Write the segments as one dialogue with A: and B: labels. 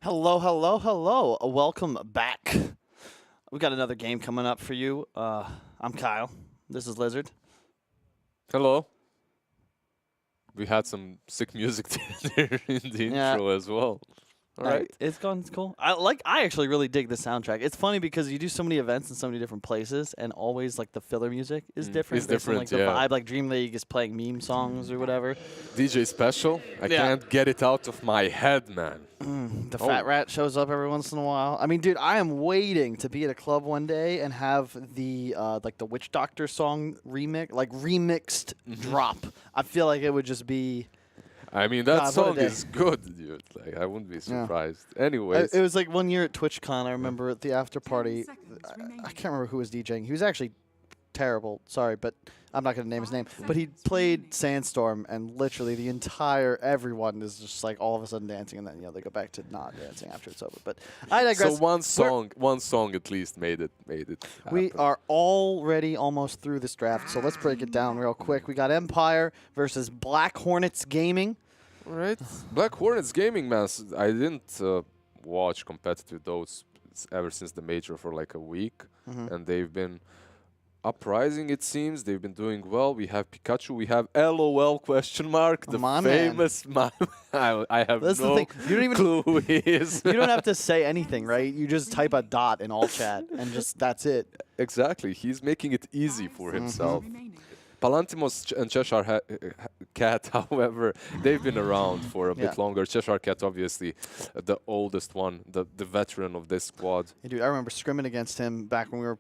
A: Hello, hello, hello. Welcome back. We got another game coming up for you. I'm Kyle. This is Lizard.
B: Hello. We had some sick music there in the intro as well. All right.
A: It's cool. I actually really dig the soundtrack. It's funny because you do so many events in so many different places, and always like the filler music is different.
B: It's different,
A: like the vibe, like Dream League is playing meme songs or whatever.
B: DJ Special. I can't get it out of my head, man.
A: The Fat Rat shows up every once in a while. I mean, dude, I am waiting to be at a club one day and have the like the Witch Doctor song remixed drop. I feel like it would just be.
B: I mean, that song is good, dude. Like, I wouldn't be surprised. Anyways.
A: It was like one year at TwitchCon, I remember at the after party. I can't remember who was DJing. He was actually terrible. Sorry, but I'm not going to name his name. But he played Sandstorm, and literally the entire everyone is just like all of a sudden dancing, and then they go back to not dancing after it's over. But I digress.
B: So one song at least made it happen.
A: We are already almost through this draft, so let's break it down real quick. We got Empire versus Black Hornets Gaming.
B: All right. Black Hornets Gaming, man. I didn't watch competitive Dots ever since the major for like a week, and they've been uprising, it seems. They've been doing well. We have Pikachu. We have LOL question mark. The famous man. I have no clue who he is.
A: You don't have to say anything, right? You just type a dot in all chat, and just that's it.
B: Exactly. He's making it easy for himself. Palantimos and Cheshire Cat, however, they've been around for a bit longer. Cheshire Cat, obviously, the oldest one, the veteran of this squad.
A: Hey, dude, I remember scrimming against him back when we were,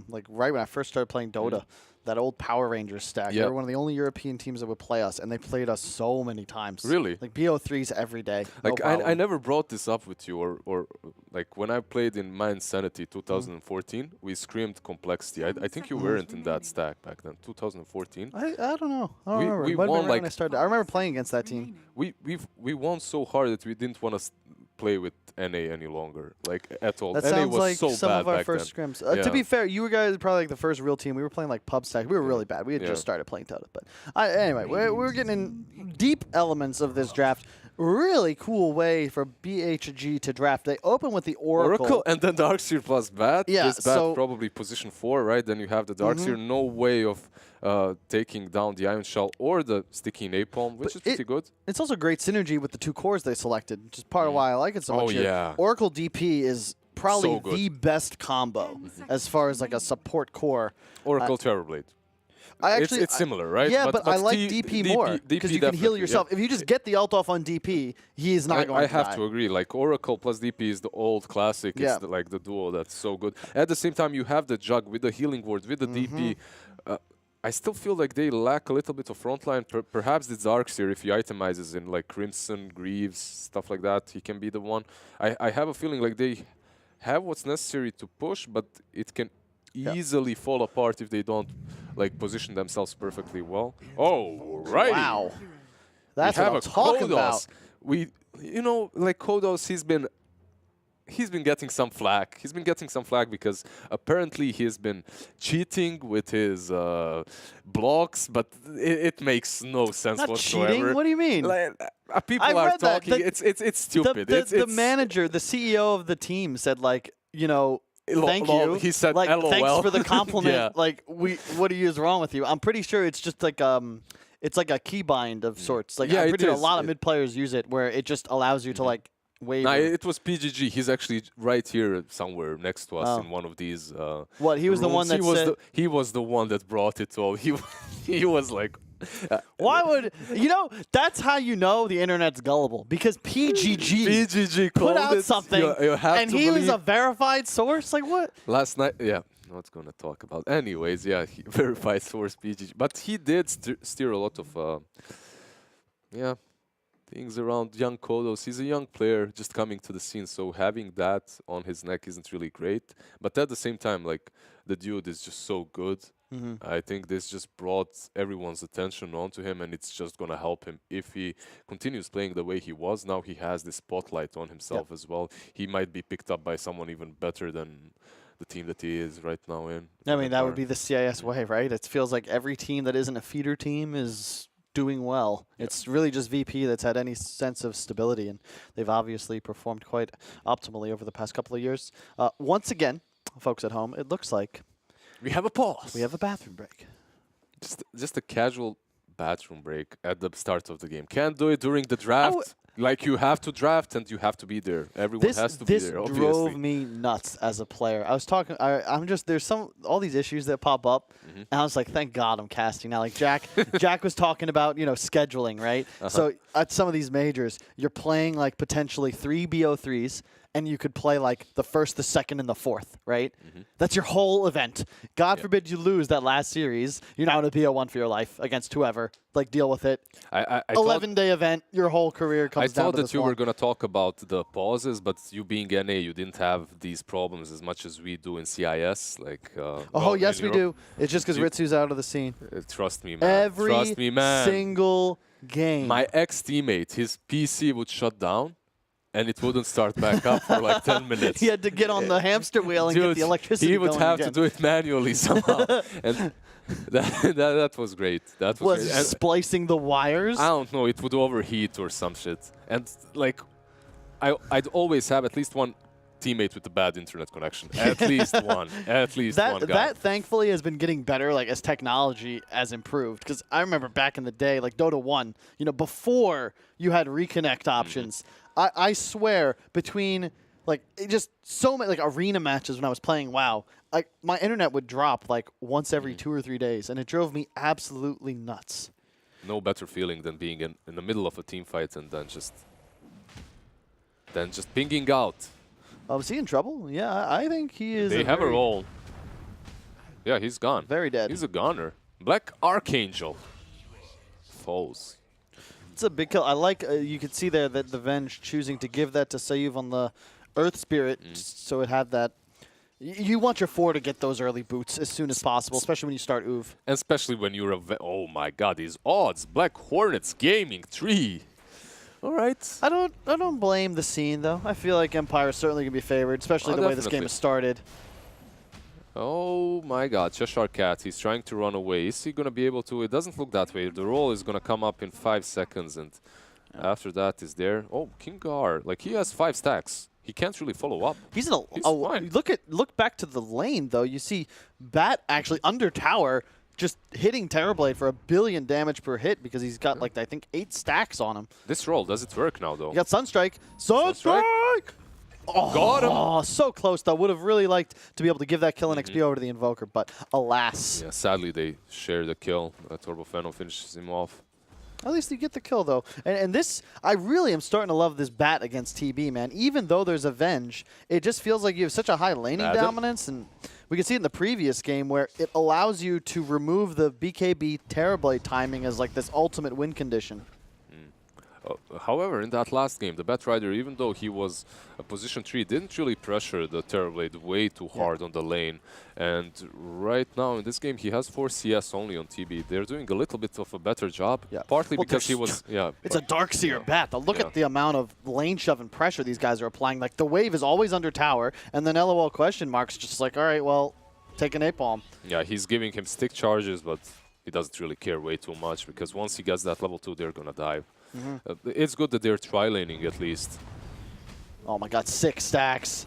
A: like, right when I first started playing Dota. That old Power Rangers stack. They were one of the only European teams that would play us, and they played us so many times.
B: Really?
A: Like BO3s every day.
B: Like I never brought this up with you, or like when I played in My Insanity 2014, we screamed complexity. I think you weren't in that stack back then. 2014.
A: I don't know. I don't remember.
B: We won like
A: when I started. I remember playing against that team.
B: We won so hard that we didn't want to play with NA any longer, like at all.
A: That
B: NA
A: sounds
B: was
A: like
B: so
A: some
B: bad
A: of our
B: back
A: first
B: then.
A: scrims. To be fair, you guys probably like the first real team. We were playing like pub stack. We were really bad. We had just started playing Dota. But anyway, we're getting in deep elements of this draft. Really cool way for BHG to draft. They open with the Oracle.
B: And then Darkseer plus Bat.
A: Yeah,
B: this Bat probably position 4, right? Then you have the Darkseer. No way of taking down the Iron Shell or the Sticky Napalm, which is pretty good.
A: It's also great synergy with the 2 cores they selected, which is part of why I like it so much.
B: Yeah.
A: Oracle DP is probably the best combo as far as like a support core.
B: Oracle Terrorblade. It's similar, right?
A: Yeah, but I like DP more because you can heal yourself. If you just get the ult off on DP, he is not going to die.
B: I have to agree. Like Oracle plus DP is the old classic. It's like the duo that's so good. At the same time, you have the Jug with the healing ward, with the DP. I still feel like they lack a little bit of frontline. Perhaps the Darkseer, if he itemizes in like Crimson, Greaves, stuff like that, he can be the one. I have a feeling like they have what's necessary to push, but it can easily fall apart if they don't like position themselves perfectly well. Oh, right.
A: Wow. That's what I'm talking about.
B: You know, like Kodos, he's been getting some flack. He's been getting some flack because apparently he's been cheating with his blocks, but it makes no sense whatsoever.
A: Cheating? What do you mean?
B: Like, people are talking. It's stupid.
A: The manager, the CEO of the team said like, you know, thank you.
B: He said,
A: like,
B: LOL.
A: Thanks for the compliment. Like, what is wrong with you? I'm pretty sure it's just like it's like a keybind of sorts. Like, I'm pretty sure a lot of mid players use it where it just allows you to like wave.
B: Nah, it was PGG. He's actually right here somewhere next to us in one of these.
A: What? He was
B: rooms.
A: the one that
B: he was the one that brought it all. He was like.
A: Why would you know? That's how you know the internet's gullible, because PGG
B: put
A: out something, and he was a verified source. Like what?
B: Last night, not gonna talk about. Anyways, he verified source PGG, but he did steer a lot of things around young Kodos. He's a young player just coming to the scene, so having that on his neck isn't really great. But at the same time, like the dude is just so good. I think this just brought everyone's attention onto him, and it's just going to help him if he continues playing the way he was. Now he has the spotlight on himself as well. He might be picked up by someone even better than the team that he is right now in.
A: I mean, that would be the CIS way, right? It feels like every team that isn't a feeder team is doing well. It's really just VP that's had any sense of stability, and they've obviously performed quite optimally over the past couple of years. Once again, folks at home, it looks like
B: we have a pause.
A: We have a bathroom break.
B: Just a casual bathroom break at the start of the game. Can't do it during the draft. Like, you have to draft and you have to be there. Everyone has to be there, obviously.
A: This drove me nuts as a player. I was talking, I'm just, there's all these issues that pop up, and I was like, thank God I'm casting now. Like, Jack was talking about, you know, scheduling, right? So at some of these majors, you're playing like potentially 3 BO3s, and you could play like the first, the second, and the fourth, right? That's your whole event. God forbid you lose that last series. You're not going to be a 1 for your life against whoever. Like, deal with it. 11-day event, your whole career comes down to this one.
B: I thought that you were going to talk about the pauses, but you being NA, you didn't have these problems as much as we do in CIS. Like,
A: well, yes, we do. It's just because Ritsu's out of the scene.
B: Trust me, man. Trust me, man.
A: Single game.
B: My ex-teammate, his PC would shut down, and it wouldn't start back up for like 10 minutes.
A: He had to get on the hamster wheel and get the electricity
B: he would
A: going
B: have
A: again.
B: to do it manually somehow. And that was great. That was great.
A: Splicing the wires?
B: I don't know. It would overheat or some shit. And like, I'd always have at least one teammate with a bad internet connection. At least one. At least one guy.
A: That thankfully has been getting better, like, as technology has improved. Because I remember back in the day, like Dota 1, you know, before you had reconnect options, I swear between like just so many like arena matches when I was playing WoW, like my internet would drop like once every 2 or 3 days, and it drove me absolutely nuts.
B: No better feeling than being in the middle of a team fight and then just pinging out.
A: Was he in trouble? Yeah, I think he is.
B: They have a roll. Yeah, he's gone.
A: Very dead.
B: He's a goner. Black Archangel falls.
A: It's a big kill. I like, you could see there that the Venge choosing to give that to Sayuv on the Earth Spirit, so it had that. You want your 4 to get those early boots as soon as possible, especially when you start UV.
B: And especially when you're oh my God, these odds. Black Hornets Gaming 3. All right.
A: I don't blame the scene though. I feel like Empire is certainly gonna be favored, especially the way this game has started.
B: Oh my God, Cheshire Cat, he's trying to run away. Is he going to be able to? It doesn't look that way. The roll is going to come up in 5 seconds, and after that is there. Oh, Kingar, like he has 5 stacks. He can't really follow up.
A: He's in look back to the lane though. You see Bat actually under tower just hitting Terrorblade for 1 billion damage per hit because he's got like I think 8 stacks on him.
B: This roll, does it work now though?
A: You got Sunstrike. Sunstrike! Oh,
B: got him.
A: Oh, so close though. Would have really liked to be able to give that kill and XP over to the Invoker, but alas.
B: Yeah, sadly they share the kill. Turbo Phantom finishes him off.
A: At least you get the kill though. And this, I really am starting to love this Bat against TB, man. Even though there's a Venge, it just feels like you have such a high laning dominance, and we can see it in the previous game where it allows you to remove the BKB Terrorblade timing as like this ultimate win condition.
B: However, in that last game, the Batrider, even though he was a position 3, didn't really pressure the Terrorblade way too hard on the lane. And right now in this game, he has 4 CS only on TB. They're doing a little bit of a better job, partly because he was...
A: It's a Darkseer Bat. Look at the amount of lane shove and pressure these guys are applying. Like, the wave is always under tower, and then LOL question marks just like, all right, well, take an napalm.
B: Yeah, he's giving him stick charges, but he doesn't really care way too much, because once he gets that level 2, they're going to dive. It's good that they're tri-laning at least.
A: Oh my God, 6 stacks.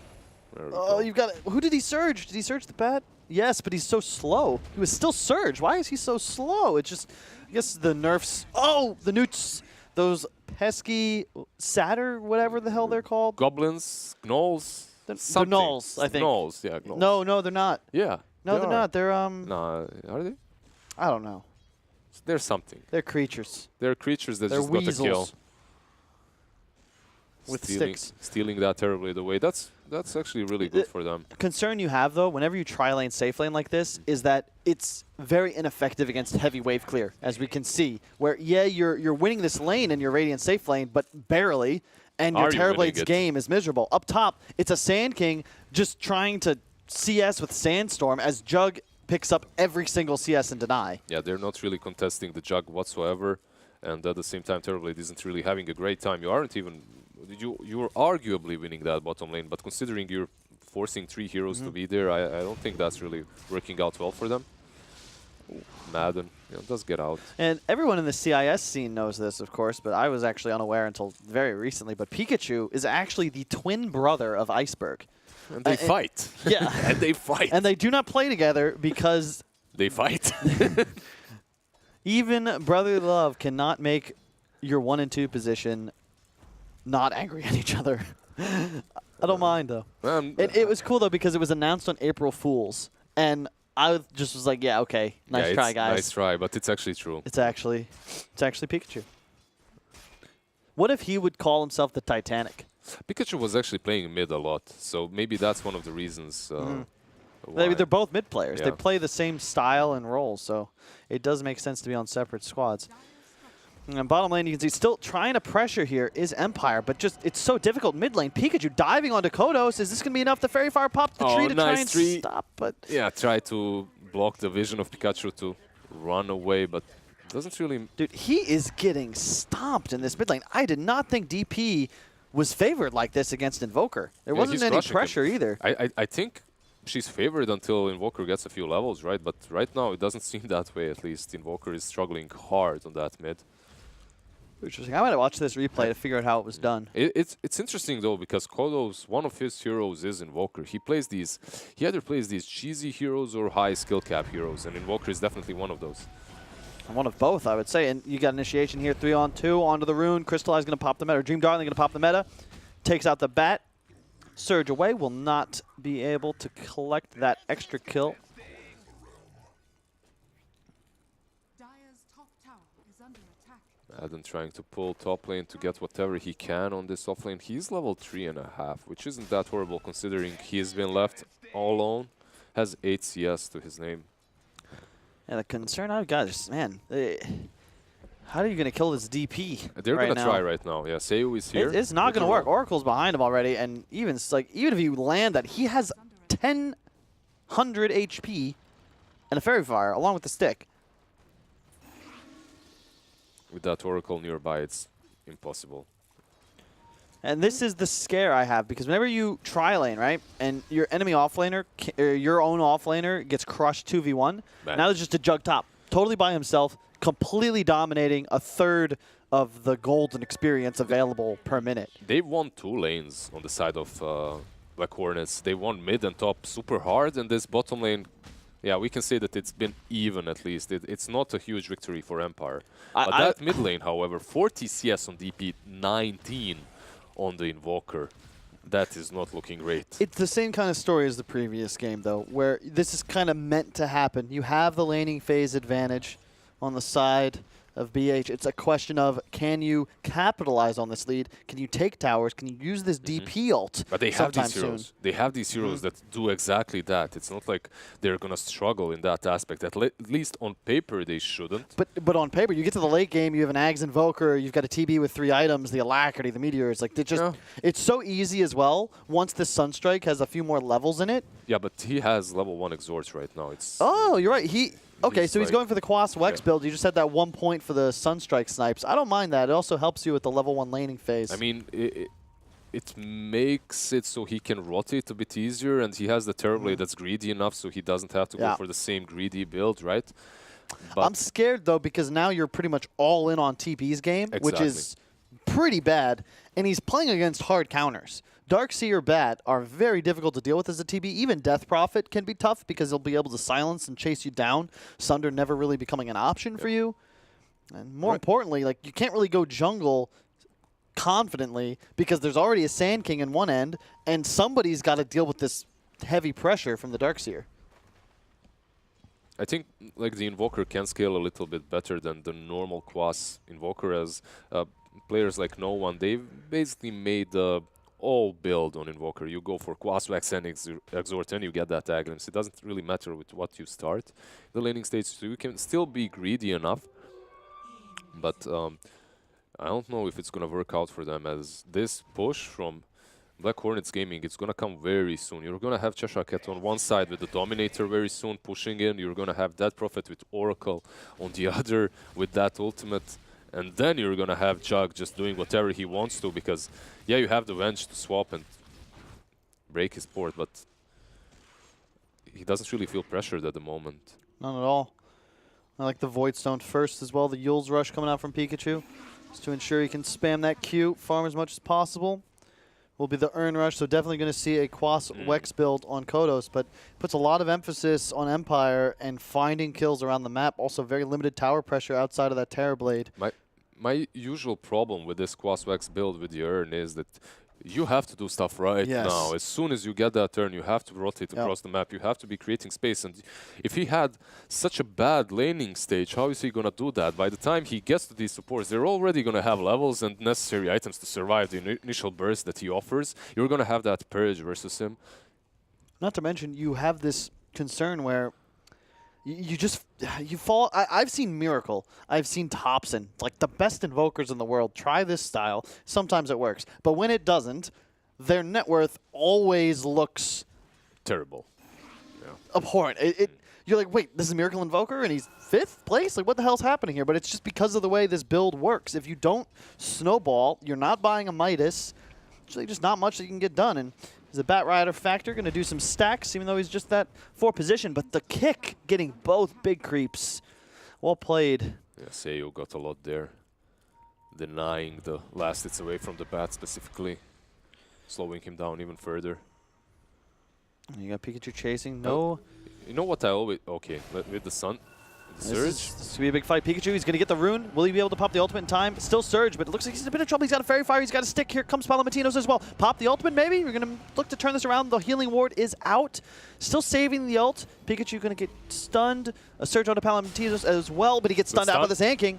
A: Oh, you've got... Who did he surge? Did he surge the Bat? Yes, but he's so slow. He was still surge. Why is he so slow? It's just... I guess the nerfs... Oh, the newts. Those pesky Satyr, whatever the hell they're called.
B: Goblins? Gnolls?
A: They're gnolls, I think.
B: Gnolls, yeah, gnolls.
A: No, they're not.
B: Yeah.
A: No, they're not. They're,
B: No, are they?
A: I don't know.
B: They're something.
A: They're creatures.
B: They're creatures that just
A: weasels.
B: got a kill.
A: With sticks.
B: Stealing that terribly away. That's actually really good for them.
A: Concern you have, though, whenever you tri-lane safe lane like this, is that it's very ineffective against heavy wave clear, as we can see. Where, yeah, you're winning this lane in your Radiant safe lane, but barely, and your Terrorblade's game is miserable. Up top, it's a Sand King just trying to CS with Sandstorm as Jug picks up every single CS and deny.
B: Yeah, they're not really contesting the Jug whatsoever, and at the same time, Terrorblade isn't really having a great time. You aren't even... You're arguably winning that bottom lane, but considering you're forcing 3 heroes to be there, I don't think that's really working out well for them. Madden, does get out.
A: And everyone in the CIS scene knows this, of course, but I was actually unaware until very recently. But Pikachu is actually the twin brother of Iceberg.
B: And they fight.
A: Yeah.
B: And they fight.
A: And they do not play together because...
B: they fight.
A: Even brotherly love cannot make your 1 and 2 position not angry at each other. I don't mind, though. It was cool, though, because it was announced on April Fool's. And I just was like, yeah, okay. Nice try, guys.
B: Nice try, but it's actually true.
A: It's actually Pikachu. What if he would call himself the Titanic?
B: Pikachu was actually playing mid a lot, so maybe that's one of the reasons
A: Maybe they're both mid players.
B: Yeah.
A: They play the same style and roles, so it does make sense to be on separate squads. And bottom lane, you can see still trying to pressure here is Empire, but just it's so difficult mid lane. Pikachu diving onto Kodos. Is this going to be enough? The Fairy Fire pops the tree to try and stop, but...
B: Yeah, try to block the vision of Pikachu to run away, but doesn't really...
A: Dude, he is getting stomped in this mid lane. I did not think DP was favored like this against Invoker. There wasn't any pressure either.
B: I think she's favored until Invoker gets a few levels, right? But right now it doesn't seem that way, at least. Invoker is struggling hard on that mid.
A: Interesting. I might watch this replay to figure out how it was done.
B: It's interesting though, because Kodos, one of his heroes is Invoker. He either plays these cheesy heroes or high skill cap heroes, and Invoker is definitely one of those.
A: One of both, I would say. And you got initiation here, 3-on-2 onto the rune. Crystallize going to pop the meta. Dream Darling going to pop the meta. Takes out the bat. Surge away. Will not be able to collect that extra kill.
B: Adam trying to pull top lane to get whatever he can on this off lane. He's level 3.5, which isn't that horrible considering he's been left all alone. Has 8 CS to his name.
A: And the concern I've got is, man, how are you going to kill this DP?
B: They're going to try right now. Yeah, Seiyu is here.
A: It's not going to work. Oracle's behind him already, and even if you land that, he has 1,000 HP and a Fairy Fire along with the stick.
B: With that Oracle nearby, it's impossible.
A: And this is the scare I have, because whenever you tri-lane, right, and your enemy offlaner, your own offlaner gets crushed 2v1, now there's just a Jug top, totally by himself, completely dominating a third of the golden experience available per minute.
B: They won 2 lanes on the side of Black Hornets. They won mid and top super hard, and this bottom lane, yeah, we can say that it's been even at least. It's not a huge victory for Empire. But that mid lane, however, 40 CS on DP, 19 on the Invoker. That is not looking great.
A: It's the same kind of story as the previous game, though, where this is kind of meant to happen. You have the laning phase advantage on the side of BH. It's a question of, can you capitalize on this lead? Can you take towers? Can you use this DP ult?
B: But they have these heroes. They have these heroes that do exactly that. It's not like they're going to struggle in that aspect. At least on paper, they shouldn't.
A: But on paper, you get to the late game, you have an Ags Invoker, you've got a TB with 3 items, the Alacrity, the Meteor. It's like, it's so easy as well. Once the Sunstrike has a few more levels in it.
B: Yeah, but he has level 1 exhorts right now.
A: Oh, you're right. Okay, so he's going for the Quas Wex build. You just had that 1 point for the Sunstrike snipes. I don't mind that. It also helps you with the level 1 laning phase.
B: I mean, it makes it so he can rotate a bit easier, and he has the Terrorblade that's greedy enough so he doesn't have to go for the same greedy build, right? But
A: I'm scared, though, because now you're pretty much all in on TP's game, which is pretty bad, and he's playing against hard counters. Darkseer Bat are very difficult to deal with as a TB. Even Death Prophet can be tough because he'll be able to silence and chase you down. Sunder never really becoming an option for you. And more importantly, like, you can't really go jungle confidently because there's already a Sand King in one end, and somebody's got to deal with this heavy pressure from the Darkseer.
B: I think like the Invoker can scale a little bit better than the normal Quas Invoker, as players like No One, they've basically made the all build on Invoker. You go for Quas Wax and Exhort and you get that tag glimpse. It doesn't really matter with what you start. The laning stage, so you can still be greedy enough, but I don't know if it's going to work out for them, as this push from Black Hornets Gaming, it's going to come very soon. You're going to have Cheshire Cat on one side with the Dominator very soon pushing in. You're going to have Dead Prophet with Oracle on the other with that ultimate. And then you're going to have Jug just doing whatever he wants to, because, yeah, you have the Venge to swap and break his port, but he doesn't really feel pressured at the moment.
A: None at all. I like the Void Stone first as well. The Yule's Rush coming out from Pikachu, just to ensure he can spam that Q, farm as much as possible. Will be the Earn Rush, so definitely going to see a Quas Wex build on Kodos, but puts a lot of emphasis on Empire and finding kills around the map. Also very limited tower pressure outside of that Terror Blade.
B: My usual problem with this Quas Wex build with the Earn is that you have to do stuff right now. As soon as you get that turn, you have to rotate across the map. You have to be creating space. And if he had such a bad laning stage, how is he going to do that? By the time he gets to these supports, they're already going to have levels and necessary items to survive the initial burst that he offers. You're going to have that purge versus him.
A: Not to mention, you have this concern where you fall. I've seen Miracle. I've seen Thompson. Like the best invokers in the world try this style. Sometimes it works. But when it doesn't, their net worth always looks
B: terrible.
A: Abhorrent. You're like, wait, this is Miracle Invoker and he's 5th place? Like, what the hell's happening here? But it's just because of the way this build works. If you don't snowball, you're not buying a Midas. There's just not much that you can get done. And the Bat Rider factor going to do some stacks, even though he's just that 4th position. But the kick, getting both big creeps. Well played.
B: Yeah, Seiyu got a lot there. Denying the last hits away from the bat specifically. Slowing him down even further.
A: You got Pikachu chasing. No.
B: You know what I always... Okay, with the Sun. The Surge.
A: This will be a big fight. Pikachu, he's going to get the rune. Will he be able to pop the ultimate in time? Still Surge, but it looks like he's in a bit of trouble. He's got a Fairy Fire. He's got a stick. Here comes Palomatinos as well. Pop the ultimate, maybe? We're going to look to turn this around. The healing ward is out. Still saving the ult. Pikachu going to get stunned. A Surge onto Palomatinos as well, but he gets stunned out by the Sand King.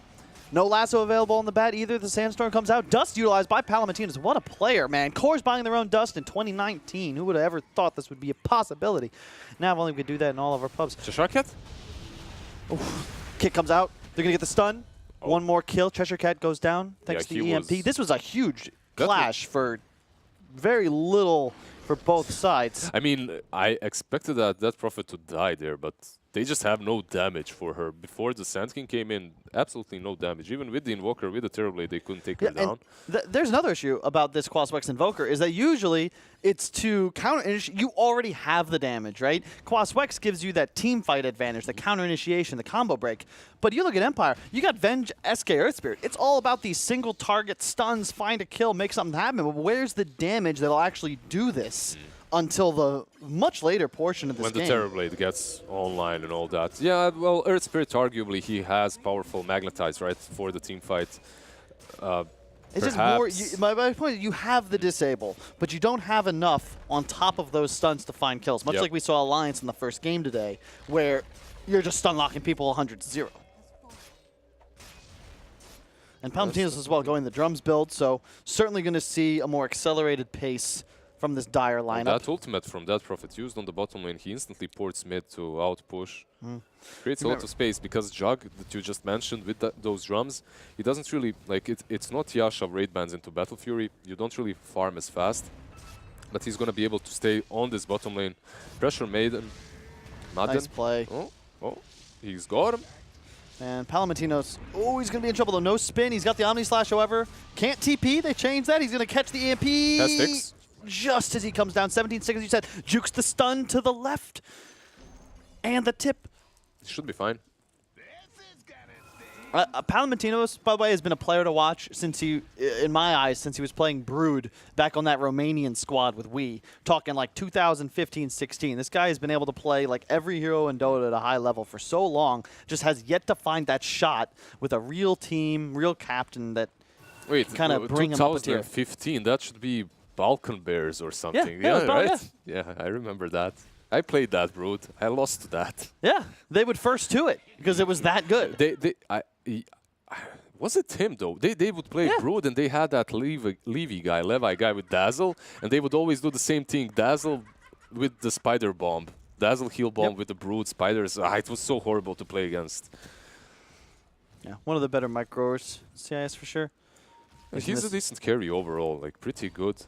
A: No lasso available on the bat either. The Sandstorm comes out. Dust utilized by Palomatinos. What a player, man. Core's buying their own Dust in 2019. Who would have ever thought this would be a possibility? Now if only we could do that in all of our pubs.
B: Cheshire Cat?
A: Kick comes out. They're going to get the stun. One more kill. Cheshire Cat goes down thanks to the EMP. This was a huge clash for very little for both sides.
B: I mean, I expected that Prophet to die there, but they just have no damage for her. Before the Sand King came in, absolutely no damage. Even with the Invoker, with the Terror Blade, they couldn't take her down.
A: There's another issue about this Quas Wex Invoker, is that usually it's to counter... You already have the damage, right? Quas Wex gives you that team fight advantage, the counter initiation, the combo break. But you look at Empire, you got Venge, SK, Earth Spirit. It's all about these single target stuns, find a kill, make something happen. But where's the damage that'll actually do this? Until the much later portion of this game.
B: When the Terror Blade gets online and all that. Yeah, well, Earth Spirit, arguably, he has powerful Magnetize, right, for the team fight.
A: It's just more, my point is you have the disable, but you don't have enough on top of those stuns to find kills. Much like we saw Alliance in the first game today, where you're just stun locking people 100-0. And Palomatinos as well going the drums build, so certainly going to see a more accelerated pace from this dire lineup.
B: That ultimate from that Prophet used on the bottom lane, he instantly ports mid to out-push. Creates a lot of space because Jug, that you just mentioned, with those drums, he doesn't really, like, it's not Yasha raid bans into Battle Fury. You don't really farm as fast. But he's going to be able to stay on this bottom lane. Pressure Maiden.
A: Nice play.
B: Oh, he's got him.
A: And Palomatinos, he's going to be in trouble though. No spin. He's got the Omni Slash, however. Can't TP. They changed that. He's going to catch the EMP.
B: That sticks.
A: Just as he comes down, 17 seconds, you said. Jukes the stun to the left. And the tip.
B: Should be fine.
A: Palomatinos, by the way, has been a player to watch since he, in my eyes, since he was playing Brood back on that Romanian squad with Wii. Talking like 2015-16. This guy has been able to play like every hero in Dota at a high level for so long. Just has yet to find that shot with a real team, real captain that kind of bring him up a tier.
B: 2015, that should be Balkan Bears or something. Yeah, right? Yeah, I remember that. I played that Brood. I lost to that.
A: Yeah, they would first to it because it was that good.
B: Was it him though? They would play Brood and they had that Levi guy with Dazzle, and they would always do the same thing. Dazzle with the Spider Bomb. Dazzle heal bomb with the Brood Spiders. It was so horrible to play against.
A: Yeah, one of the better micros CIS for sure.
B: He's a decent carry overall, like pretty good.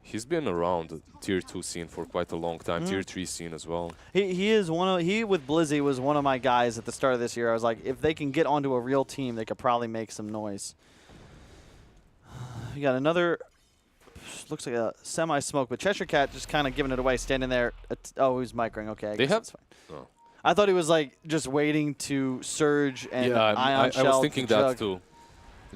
B: He's been around the Tier 2 scene for quite a long time, Tier 3 scene as well.
A: He is he with Blizzy was one of my guys at the start of this year. I was like, if they can get onto a real team, they could probably make some noise. You got another, looks like a semi-smoke, but Cheshire Cat just kind of giving it away, standing there. Oh, he's microing. Okay, I
B: they
A: guess
B: have.
A: that's fine.
B: Oh.
A: I thought he was like just waiting to surge and ion shell.
B: I was thinking that
A: jug.
B: too.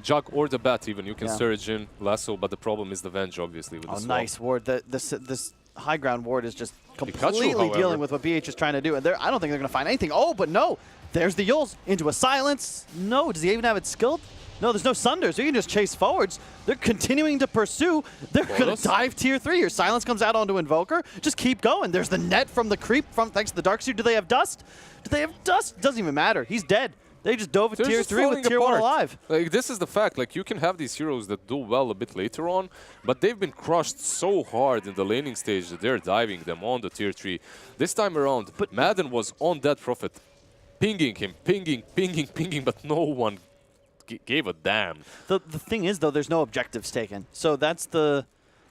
B: Jug or the bat even. You can surge in lasso, but the problem is the Venge, obviously. With the swap.
A: Nice ward. This high ground ward is just completely
B: Pikachu,
A: dealing with what BH is trying to do. And I don't think they're going to find anything. Oh, but no. There's the Yules into a silence. No, does he even have it skilled? No, there's no Sunder, so you can just chase forwards. They're continuing to pursue. They're going to dive tier 3 here. Silence comes out onto Invoker. Just keep going. There's the net from the creep thanks to the Dark Suit. Do they have Dust? Do they have Dust? Doesn't even matter. He's dead. They just dove at tier 3 with tier 1 alive.
B: Like, this is the fact. Like, you can have these heroes that do well a bit later on, but they've been crushed so hard in the laning stage that they're diving them on the tier 3. This time around, but Madden was on Dead Prophet, pinging him, pinging, but no one gave a damn.
A: The thing is, though, there's no objectives taken. So that's the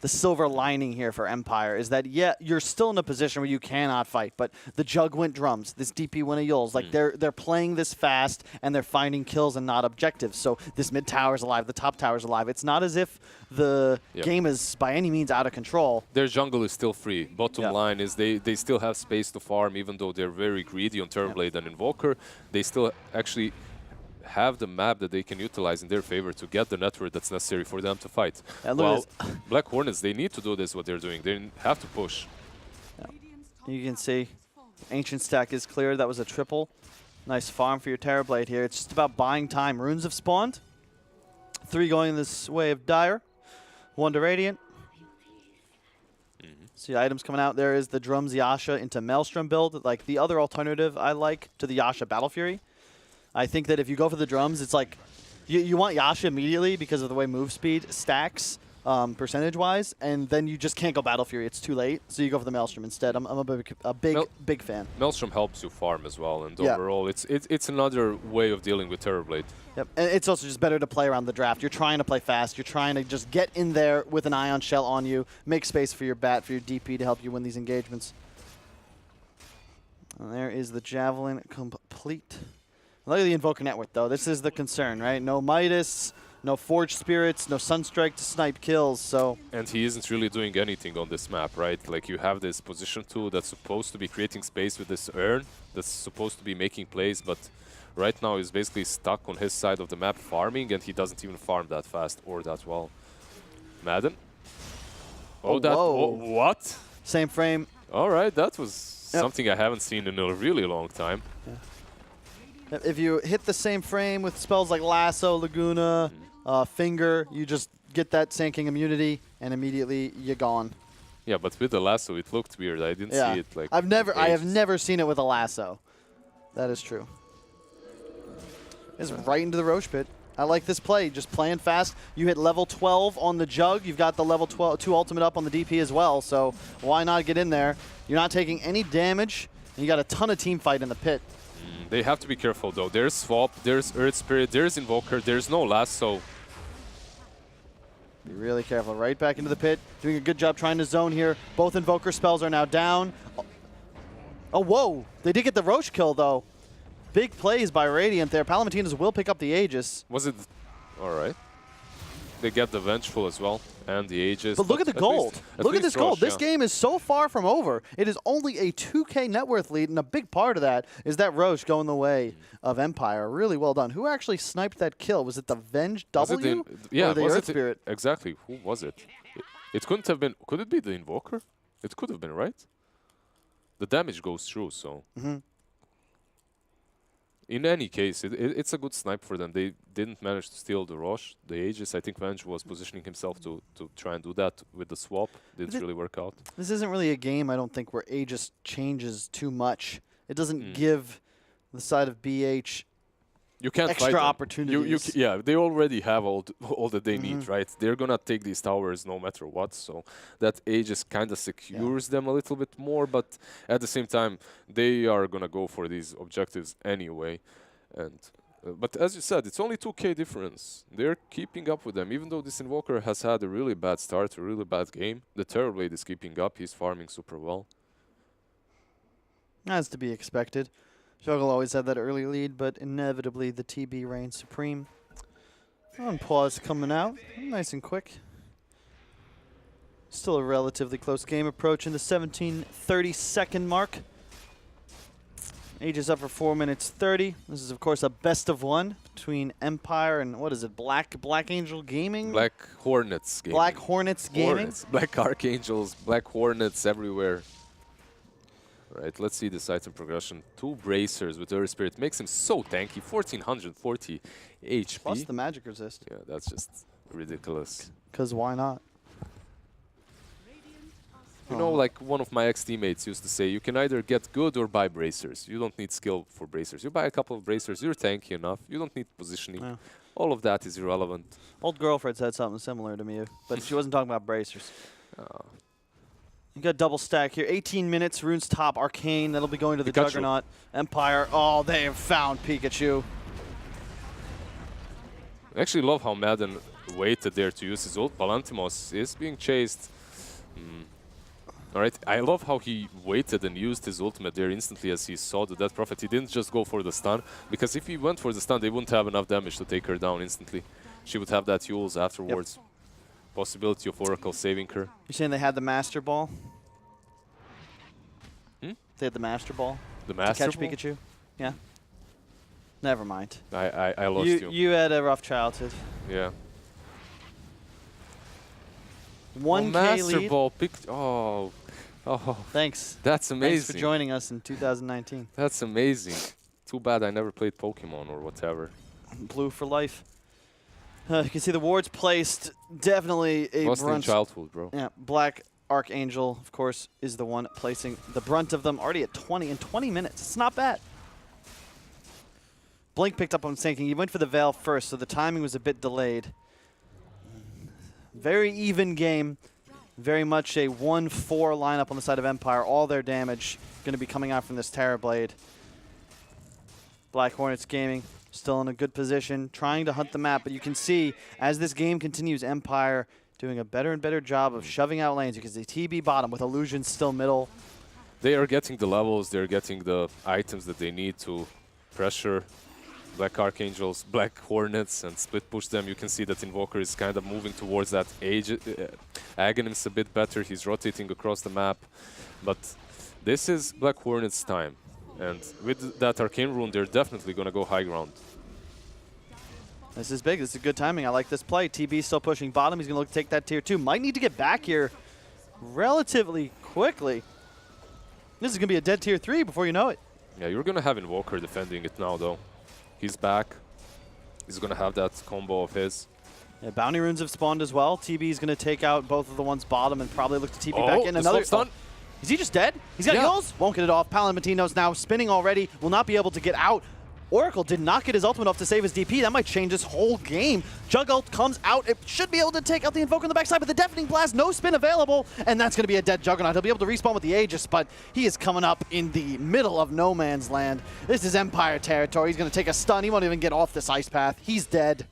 A: silver lining here for Empire, is that, yeah, you're still in a position where you cannot fight, but the Jug went drums, this DP went a Yules. Like, they're playing this fast, and they're finding kills and not objectives. So this mid tower's alive, the top tower's alive. It's not as if the game is by any means out of control.
B: Their jungle is still free. Bottom line is they still have space to farm, even though they're very greedy on Terrorblade and Invoker. They still actually have the map that they can utilize in their favor to get the network that's necessary for them to fight. Well, Black Hornets, they need to do this, what they're doing. They have to push.
A: You can see Ancient stack is cleared. That was a triple. Nice farm for your Terrorblade here. It's just about buying time. Runes have spawned. 3 going this way of Dire. 1 to Radiant. See items coming out. There is the Drums Yasha into Maelstrom build. Like the other alternative I like to the Yasha Battle Fury. I think that if you go for the drums, it's like you want Yasha immediately because of the way move speed stacks percentage-wise, and then you just can't go Battle Fury. It's too late, so you go for the Maelstrom instead. I'm a big fan.
B: Maelstrom helps you farm as well, and overall, it's another way of dealing with Terrorblade.
A: Yep, and it's also just better to play around the draft. You're trying to play fast. You're trying to just get in there with an Ion Shell on you, make space for your bat, for your DP to help you win these engagements. And there is the Javelin complete. Look at the Invoker network, though. This is the concern, right? No Midas, no Forged Spirits, no Sunstrike to snipe kills, so...
B: And he isn't really doing anything on this map, right? Like, you have this position 2 that's supposed to be creating space with this urn, that's supposed to be making plays, but right now he's basically stuck on his side of the map farming, and he doesn't even farm that fast or that well. Madden? What?
A: Same frame.
B: All right, that was something I haven't seen in a really long time.
A: Yeah. If you hit the same frame with spells like Lasso, Laguna, Finger, you just get that Sand King immunity, and immediately you're gone.
B: Yeah, but with the Lasso, it looked weird. I didn't see it like.
A: I have never seen it with a Lasso. That is true. It's right into the Roche pit. I like this play, just playing fast. You hit level 12 on the Jug. You've got the level 2 ultimate up on the DP as well, so why not get in there? You're not taking any damage, and you got a ton of team fight in the pit.
B: They have to be careful, though. There's Swap, there's Earth Spirit, there's Invoker, there's no Lasso.
A: Be really careful. Right back into the pit. Doing a good job trying to zone here. Both Invoker spells are now down. Oh, whoa. They did get the Roche kill, though. Big plays by Radiant there. Palamatinas will pick up the Aegis.
B: Was it? All right. They get the Vengeful as well, and the Aegis.
A: But look at the gold. Look at this gold. This game is so far from over. It is only a 2K net worth lead, and a big part of that is that Roche going the way of Empire. Really well done. Who actually sniped that kill? Was it the Venge W or the Earth Spirit?
B: Exactly. Who was it? It couldn't have been. Could it be the Invoker? It could have been, right? The damage goes through, so. In any case, it's a good snipe for them. They didn't manage to steal the Roche, the Aegis. I think Venge was positioning himself to try and do that with the swap. Didn't really work out. This
A: isn't really a game, I don't think, where Aegis changes too much. It doesn't give the side of BH extra opportunities.
B: Yeah, they already have all that they need, right? They're going to take these towers no matter what, so that Aegis kind of secures them a little bit more, but at the same time, they are going to go for these objectives anyway. And but as you said, it's only 2K difference. They're keeping up with them, even though this Invoker has had a really bad start, a really bad game. The Terrorblade is keeping up. He's farming super well.
A: As to be expected. Juggle always had that early lead, but inevitably the TB reigns supreme. On pause coming out, nice and quick. Still a relatively close game, approaching the 17:30 mark. Age is up for 4 minutes 30. This is, of course, a best of one between Empire and, what is it, Black Angel Gaming?
B: Black Hornets Gaming.
A: Black Hornets Gaming?
B: Hornets. Black Archangels, Black Hornets everywhere. Right, let's see this item progression. 2 bracers with Earth Spirit makes him so tanky. 1440 HP.
A: Plus the magic resist.
B: Yeah, that's just ridiculous.
A: Because why not?
B: You know, like one of my ex-teammates used to say, you can either get good or buy bracers. You don't need skill for bracers. You buy a couple of bracers, you're tanky enough. You don't need positioning.
A: Yeah.
B: All of that is irrelevant.
A: Old girlfriend said something similar to me, but she wasn't talking about bracers. You got double stack here. 18 minutes, Rune's top, Arcane. That'll be going to the Juggernaut. Empire. Oh, they have found Pikachu.
B: I actually love how Madden waited there to use his ult. Palantimos is being chased. All right, I love how he waited and used his ultimate there instantly as he saw the Death Prophet. He didn't just go for the stun, because if he went for the stun, they wouldn't have enough damage to take her down instantly. She would have that Yules afterwards. Yep. Possibility of Oracle saving her.
A: You're saying they had the Master Ball?
B: Hmm?
A: They had the Master Ball?
B: The Master
A: to catch
B: Ball?
A: Pikachu? Yeah. Never mind.
B: I lost you.
A: You had a rough childhood.
B: Yeah.
A: 1K
B: Master
A: lead.
B: Ball oh.
A: Thanks.
B: That's amazing.
A: Thanks for joining us in 2019.
B: That's amazing. Too bad I never played Pokemon or whatever.
A: Blue for life. You can see the wards placed. Definitely a
B: Lost in
A: brunt.
B: childhood, bro.
A: Yeah, Black Archangel, of course, is the one placing the brunt of them. Already at 20 in 20 minutes. It's not bad. Blink picked up on sinking. He went for the Veil first, so the timing was a bit delayed. Very even game. Very much a 1-4 lineup on the side of Empire. All their damage going to be coming out from this Terrorblade. Black Hornets Gaming still in a good position, trying to hunt the map. But you can see, as this game continues, Empire doing a better and better job of shoving out lanes. You can see TB bottom with Illusions still middle.
B: They are getting the levels. They're getting the items that they need to pressure Black Archangels, Black Hornets, and split push them. You can see that Invoker is kind of moving towards that age. Aghanim's a bit better. He's rotating across the map. But this is Black Hornets' time. And with that Arcane Rune, they're definitely going to go high ground.
A: This is big. This is good timing. I like this play. TB still pushing bottom. He's going to look to take that tier 2. Might need to get back here relatively quickly. This is going to be a dead tier 3 before you know it.
B: Yeah, you're going to have Invoker defending it now, though. He's back. He's going to have that combo of his.
A: Yeah, bounty runes have spawned as well. TB is going to take out both of the ones bottom and probably look to TB back in. Another
B: stun.
A: Is he just dead? He's got Yules. Won't get it off. Palantino's now spinning already. Will not be able to get out. Oracle did not get his ultimate off to save his DP. That might change this whole game. Jug ult comes out. It should be able to take out the Invoker on the backside, but the Deafening Blast, no spin available, and that's going to be a dead Juggernaut. He'll be able to respawn with the Aegis, but he is coming up in the middle of no man's land. This is Empire territory. He's going to take a stun. He won't even get off this ice path. He's dead.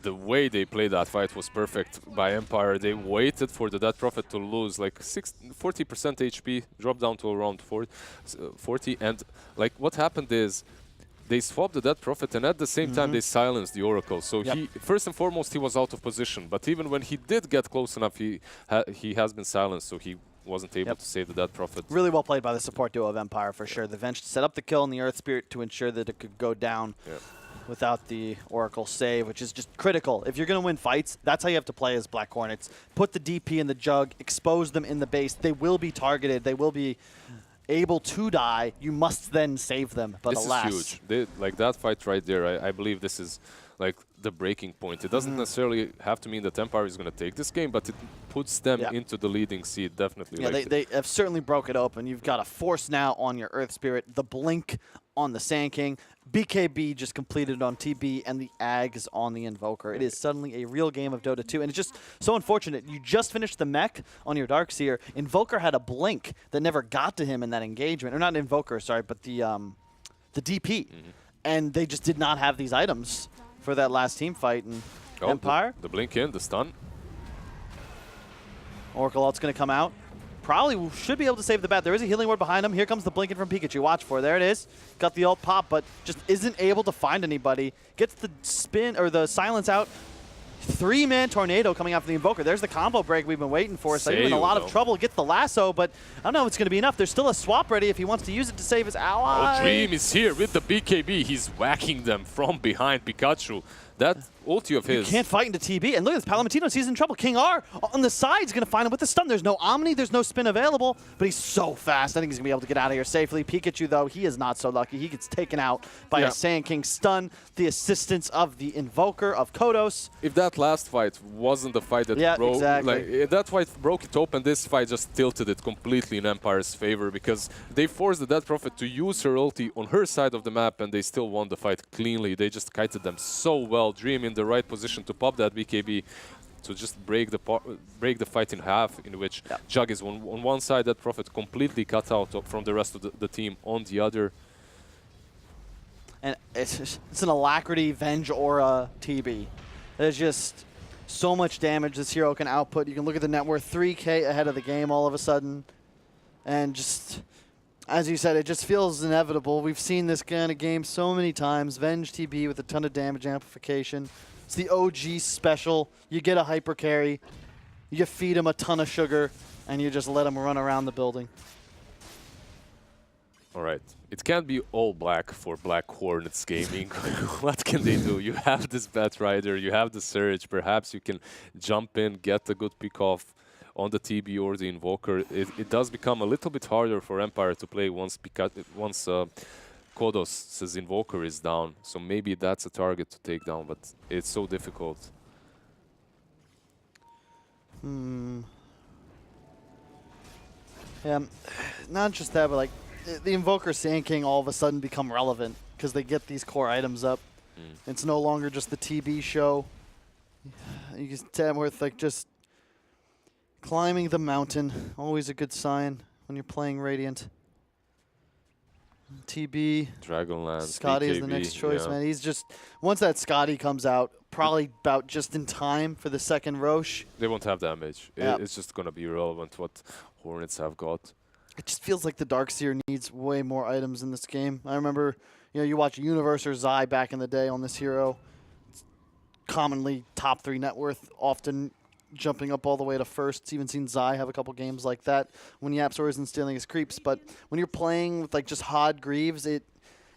B: The way they played that fight was perfect by Empire. They waited for the Death Prophet to lose like 40% HP, drop down to around 40, and like what happened is they swapped the Death Prophet, and at the same time they silenced the Oracle. So he, first and foremost, he was out of position. But even when he did get close enough, he has been silenced, so he wasn't able to save the Death Prophet.
A: Really well played by the support duo of Empire for sure. The Venge set up the kill in the Earth Spirit to ensure that it could go down without the Oracle save, which is just critical. If you're going to win fights, that's how you have to play as Black Hornets. Put the DP in the Jug, expose them in the base. They will be targeted. They will be able to die. You must then save them, but alas.
B: This is huge. Like that fight right there, I believe this is like the breaking point. It doesn't necessarily have to mean that Empire is going to take this game, but it puts them into the leading seed, definitely.
A: Yeah, they have certainly broke it open. You've got a Force now on your Earth Spirit, the Blink on the Sand King, BKB just completed on TB, and the Ags on the Invoker. It is suddenly a real game of Dota 2, and it's just so unfortunate. You just finished the mech on your Darkseer. Invoker had a Blink that never got to him in that engagement. Or not Invoker, sorry, but the DP. And they just did not have these items for that last team fight. And Empire.
B: The Blink in, the stun.
A: Oracle ult's going to come out. Probably should be able to save the bat. There is a healing ward behind him. Here comes the blinking from Pikachu. Watch for it. There it is. Got the ult pop, but just isn't able to find anybody. Gets the spin or the silence out. 3-man tornado coming out from the Invoker. There's the combo break we've been waiting for. So he's in a lot of trouble. Get the lasso, but I don't know if it's going to be enough. There's still a swap ready if he wants to use it to save his ally.
B: Oh, Dream is here with the BKB. He's whacking them from behind Pikachu. That ulti of his.
A: You can't fight into TB. And look at this, Palomino, he's in trouble. King R on the side is going to find him with the stun. There's no Omni, there's no spin available, but he's so fast. I think he's going to be able to get out of here safely. Pikachu, though, he is not so lucky. He gets taken out by a Sand King stun. The assistance of the Invoker of Kodos.
B: If that last fight wasn't the fight that broke,
A: exactly.
B: if that fight broke it open, this fight just tilted it completely in Empire's favor because they forced the Dead Prophet to use her ulti on her side of the map and they still won the fight cleanly. They just kited them so well. Dream in the right position to pop that BKB to just break the fight in half, in which Jug is on one side, that Prophet completely cut out from the rest of the team on the other.
A: And it's an Alacrity, Venge Aura TB. There's just so much damage this hero can output. You can look at the net worth, 3K ahead of the game all of a sudden. And just, as you said, it just feels inevitable. We've seen this kind of game so many times. Venge TB with a ton of damage amplification. It's the OG special. You get a hyper carry, you feed him a ton of sugar, and you just let him run around the building.
B: All right. It can't be all black for Black Hornets Gaming. What can they do? You have this Bat Rider, you have the Surge. Perhaps you can jump in, get a good pick off on the TB or the Invoker. It does become a little bit harder for Empire to play once Kodos' Invoker is down. So maybe that's a target to take down, but it's so difficult.
A: Yeah, not just that, but like the Invoker Sand King all of a sudden become relevant because they get these core items up. It's no longer just the TB show. You can tell with like just climbing the mountain, always a good sign when you're playing Radiant. TB,
B: Dragonlance,
A: Scotty
B: BKB,
A: is the next choice, man. He's just, once that Scotty comes out, probably about just in time for the second Roche.
B: They won't have damage. It's just going to be irrelevant what Hornets have got.
A: It just feels like the Darkseer needs way more items in this game. I remember, you watch Universe or Zai back in the day on this hero. It's commonly top 3 net worth, often jumping up all the way to first. It's even seen Zai have a couple games like that when Yapzor isn't stealing his creeps. But when you're playing with like just Hod Greaves,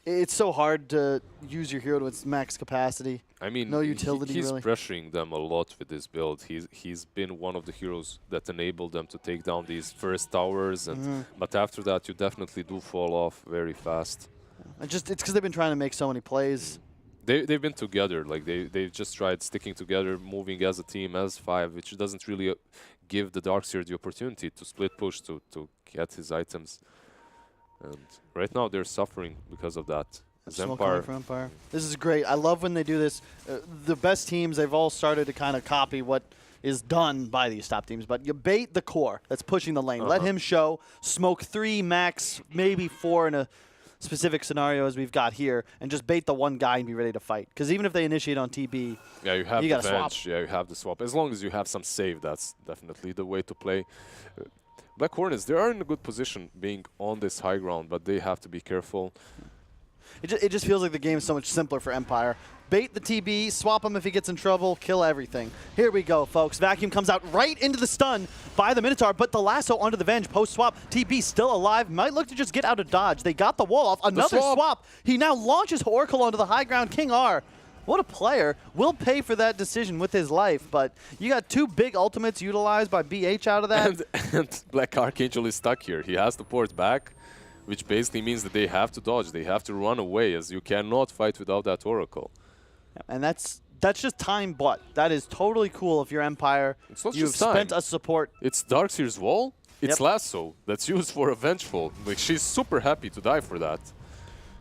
A: it's so hard to use your hero to its max capacity.
B: I mean,
A: no utility
B: he's
A: really.
B: pressuring them a lot with this build. He's been one of the heroes that enabled them to take down these first towers, and but after that you definitely do fall off very fast.
A: It's because they've been trying to make so many plays.
B: They've been together, like they've just tried sticking together, moving as a team, as 5, which doesn't really give the Darkseer the opportunity to split push to get his items. And right now they're suffering because of that.
A: Empire. This is great. I love when they do this. The best teams, they've all started to kind of copy what is done by these top teams. But you bait the core that's pushing the lane. Let him show. Smoke 3, max, maybe 4 in a specific scenario as we've got here, and just bait the one guy and be ready to fight. Because even if they initiate on TB,
B: you have
A: you
B: the
A: gotta swap.
B: Yeah, you have the swap. As long as you have some save, that's definitely the way to play. Black Hornets, they are in a good position being on this high ground, but they have to be careful.
A: It just feels like the game is so much simpler for Empire. Bait the TB, swap him if he gets in trouble, kill everything. Here we go, folks. Vacuum comes out right into the stun by the Minotaur, but the lasso onto the Venge post-swap. TB still alive, might look to just get out of dodge. They got the wall off. Another swap. He now launches Oracle onto the high ground. King R, what a player. Will pay for that decision with his life, but you got 2 big ultimates utilized by BH out of that.
B: And Black Archangel is stuck here. He has to port back, which basically means that they have to dodge. They have to run away, as you cannot fight without that Oracle.
A: And that's just time bought. That is totally cool if you're Empire.
B: It's not
A: You've
B: just time.
A: spent a support.
B: It's Darkseer's wall. It's lasso that's used for a Vengeful. Like, she's super happy to die for that.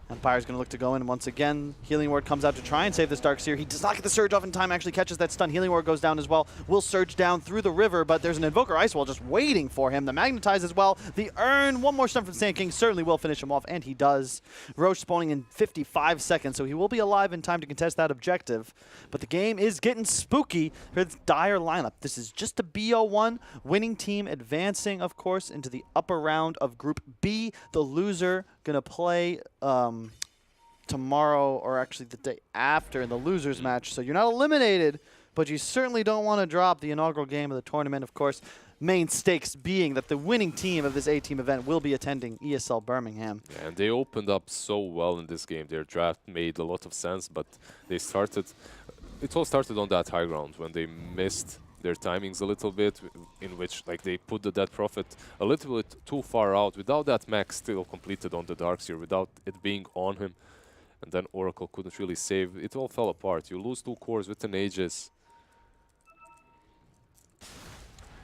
A: Empire's going to look to go in once again. Healing Ward comes out to try and save this Darkseer. He does not get the Surge off in time, actually catches that stun. Healing Ward goes down as well. Will surge down through the river, but there's an Invoker Ice Wall just waiting for him. The Magnetize as well. The Urn, one more stun from Sand King, certainly will finish him off, and he does. Roche spawning in 55 seconds, so he will be alive in time to contest that objective. But the game is getting spooky for this dire lineup. This is just a BO1. Winning team advancing, of course, into the upper round of Group B. The loser going to play tomorrow, or actually the day after, in the losers match. So you're not eliminated, but you certainly don't want to drop the inaugural game of the tournament. Of course, main stakes being that the winning team of this A-team event will be attending ESL Birmingham.
B: Yeah, and they opened up so well in this game. Their draft made a lot of sense, but they started... It all started on that high ground when they missed their timings a little bit, in which like they put the Dead Prophet a little bit too far out, without that max still completed on the Darkseer, without it being on him. And then Oracle couldn't really save. It all fell apart. You lose 2 cores within Aegis.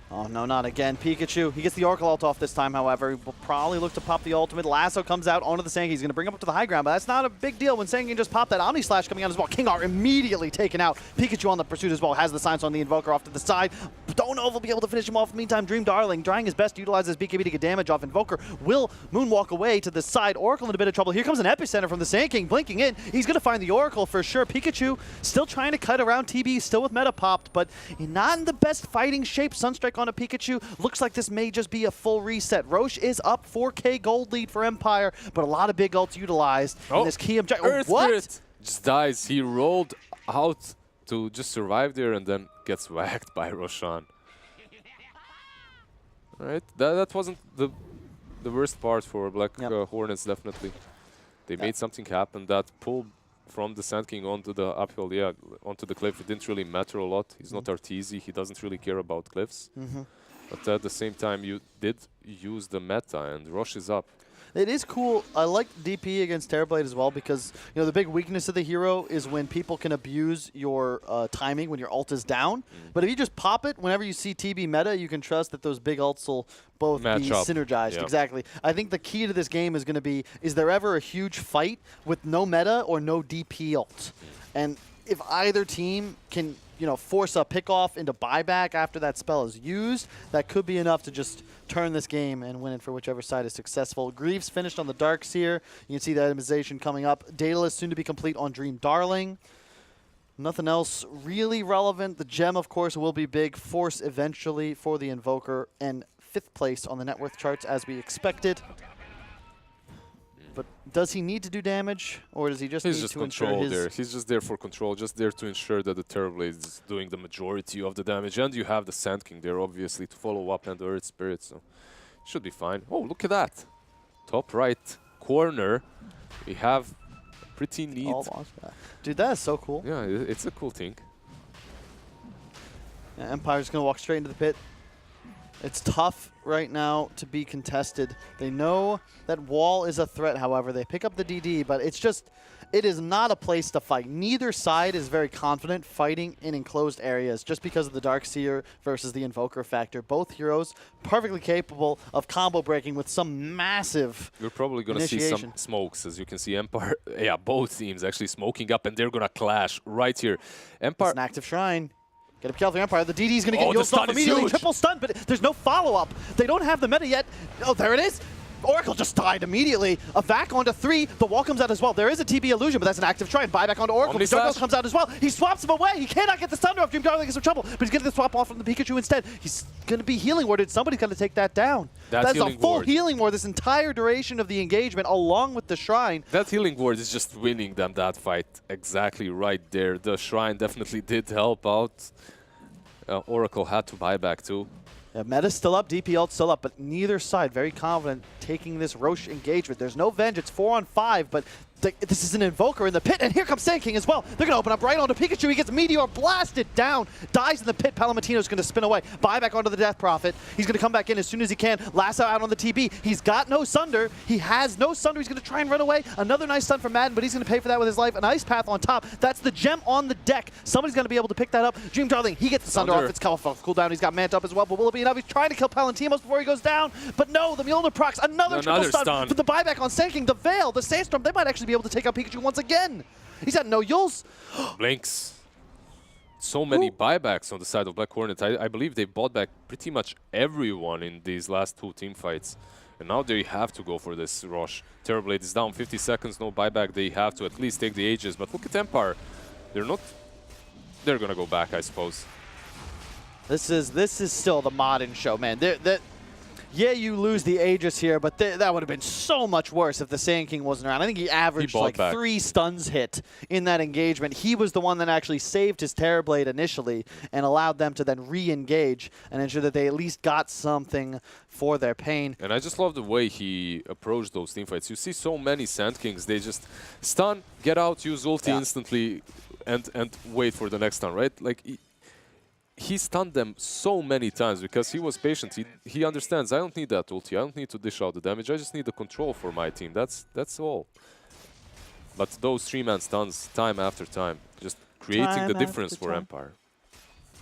A: Oh, no, not again. Pikachu, he gets the Oracle ult off this time, however. He will probably look to pop the ultimate. Lasso comes out onto the Sanky. He's going to bring him up to the high ground, but that's not a big deal when Sanky can just pop that Omni Slash coming out as well. Kingar immediately taken out. Pikachu on the pursuit as well. Has the silence on the Invoker off to the side. Don't know if he'll be able to finish him off. In the meantime, Dream Darling trying his best to utilize his BKB to get damage off. Invoker will moonwalk away to the side. Oracle in a bit of trouble. Here comes an Epicenter from the Sand King blinking in. He's going to find the Oracle for sure. Pikachu still trying to cut around TB, still with meta popped, but not in the best fighting shape. Sunstrike on a Pikachu. Looks like this may just be a full reset. Roche is up, 4K gold lead for Empire, but a lot of big ults utilized in this key objective.
B: Earth
A: What?
B: Spirit just dies. He rolled out to just survive there and then gets whacked by Roshan. Alright, that wasn't the worst part for Black Hornets, definitely. They made something happen. That pull from the Sand King onto the uphill, onto the cliff, it didn't really matter a lot. He's not artsy, he doesn't really care about cliffs. But at the same time, you did use the meta, and Roche is up.
A: It is cool. I like DP against Terrorblade as well because, you know, the big weakness of the hero is when people can abuse your timing when your ult is down. But if you just pop it, whenever you see TB meta, you can trust that those big ults will both be synergized. Yep. Exactly. I think the key to this game is going to be, is there ever a huge fight with no meta or no DP ult? And if either team can, you know, force a pick-off into buyback after that spell is used, that could be enough to just turn this game and win it for whichever side is successful. Greaves finished on the Darkseer. You can see the itemization coming up. Daedalus soon to be complete on Dream Darling. Nothing else really relevant. The gem, of course, will be big. Force eventually for the Invoker, and 5th place on the net worth charts as we expected. But does he need to do damage, or does he just need to ensure his...
B: there. He's just there for control, just there to ensure that the Terrorblade is doing the majority of the damage. And you have the Sand King there, obviously, to follow up, and the Earth Spirit, so should be fine. Oh, look at that. Top right corner, we have pretty neat...
A: Dude, that is so cool.
B: Yeah, it's a cool thing.
A: Yeah, Empire's going to walk straight into the pit. It's tough right now to be contested. They know that wall is a threat, however. They pick up the DD, but it's just, it is not a place to fight. Neither side is very confident fighting in enclosed areas just because of the Darkseer versus the Invoker factor. Both heroes perfectly capable of combo breaking with some massive
B: You're probably going to see some smokes, as you can see Empire, both teams actually smoking up, and they're going to clash right here. Empire...
A: It's an active shrine. Get up, kill the Empire. The DD's going to get used off immediately. Triple stun, but there's no follow-up. They don't have the meta yet. Oh, there it is. Oracle just died immediately. A vac onto 3. The wall comes out as well. There is a TB illusion, but that's an active try. Buyback onto Oracle. The jungle comes out as well. He swaps him away. He cannot get the thunder off. Dream Darling is in trouble, but he's getting the swap off from the Pikachu instead. He's going to be healing warded. Somebody's going to take that down. That's a full healing ward this entire duration of the engagement, along with the shrine.
B: That healing ward is just winning them that fight exactly right there. The shrine definitely did help out. Oracle had to buy back too.
A: Yeah, meta's still up, DP ult still up, but neither side very confident taking this Roche engagement. There's no Venge, it's 4 on 5, but this is an Invoker in the pit, and here comes Sand King as well. They're going to open up right onto Pikachu. He gets Meteor blasted down, dies in the pit. Palamatino's going to spin away. Buyback onto the Death Prophet. He's going to come back in as soon as he can. Lasso out on the TB. He's got no Sunder. He has no Sunder. He's going to try and run away. Another nice stun from Madden, but he's going to pay for that with his life. An Ice Path on top. That's the gem on the deck. Somebody's going to be able to pick that up. Dream Darling, he gets the Sunder off. It's cooldown. He's got Mant up as well, but will it be enough? He's trying to kill Palantimos before he goes down, but no, the Mjolnir procs. Another triple stun. For the buyback on Sand King. The Veil, the Sandstorm, they might actually be able to take out Pikachu once again. He's got no Yules.
B: Blinks. So many buybacks on the side of Black Hornet. I believe they bought back pretty much everyone in these last 2 team fights. And now they have to go for this rush. Terrorblade is down 50 seconds, no buyback. They have to at least take the Aegis. But look at Empire. They're going to go back, I suppose.
A: This is still the modern show, man. yeah, you lose the Aegis here, but that would have been so much worse if the Sand King wasn't around. I think he averaged like 3 stuns hit in that engagement. He was the one that actually saved his Terrorblade initially and allowed them to then re-engage and ensure that they at least got something for their pain.
B: And I just love the way he approached those teamfights. You see so many Sand Kings, they just stun, get out, use ulti instantly, and wait for the next stun, right? Like, he stunned them so many times because he was patient. He understands, I don't need that ulti, I don't need to dish out the damage, I just need the control for my team. That's all. But those 3-man stuns, time after time, just creating the difference for Empire.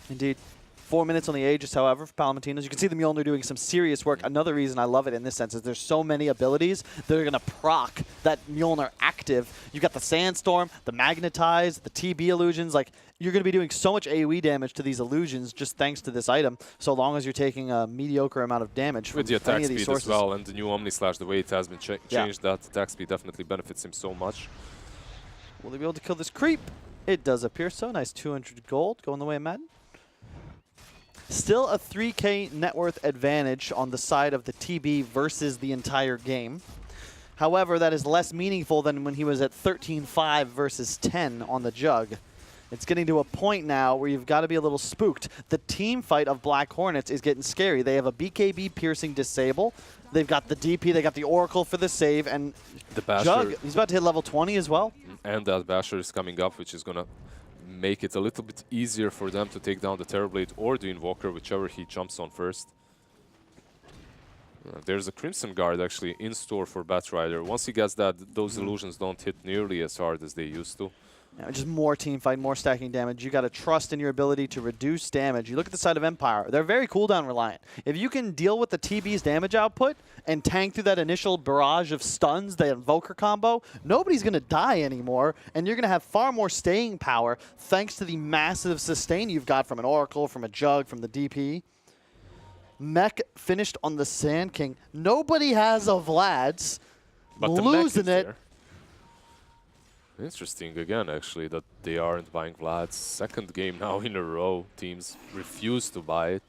A: Indeed. 4 minutes on the Aegis, however, for Palomatinos. You can see the Mjolnir doing some serious work. Another reason I love it in this sense is there's so many abilities that are going to proc that Mjolnir active. You've got the Sandstorm, the Magnetize, the TB illusions. Like, you're going to be doing so much AoE damage to these illusions just thanks to this item, so long as you're taking a mediocre amount of damage from
B: with the attack
A: any of these
B: speed
A: sources.
B: as well, and the new Omni Slash, the way it has been changed, that attack speed definitely benefits him so much.
A: Will they be able to kill this creep? It does appear so. Nice 200 gold going the way of Madden. Still a 3K net worth advantage on the side of the TB versus the entire game. However, that is less meaningful than when he was at 13-5 versus 10 on the Jug. It's getting to a point now where you've got to be a little spooked. The team fight of Black Hornets is getting scary. They have a BKB piercing disable. They've got the DP, they got the Oracle for the save, and
B: the Basher,
A: Jug, he's about to hit level 20 as well.
B: And that Basher is coming up, which is going to make it a little bit easier for them to take down the Terrorblade or the Invoker, whichever he jumps on first. There's a Crimson Guard actually in store for Batrider. Once he gets that, those illusions don't hit nearly as hard as they used to.
A: Yeah, just more team fight, more stacking damage. You got to trust in your ability to reduce damage. You look at the side of Empire; they're very cooldown reliant. If you can deal with the TB's damage output and tank through that initial barrage of stuns, the Invoker combo, nobody's going to die anymore, and you're going to have far more staying power thanks to the massive sustain you've got from an Oracle, from a Jug, from the DP. Mech finished on the Sand King. Nobody has a Vlad's.
B: But
A: losing it.
B: There. Interesting again, actually, that they aren't buying Vlad's. Second game now in a row. Teams refuse to buy it.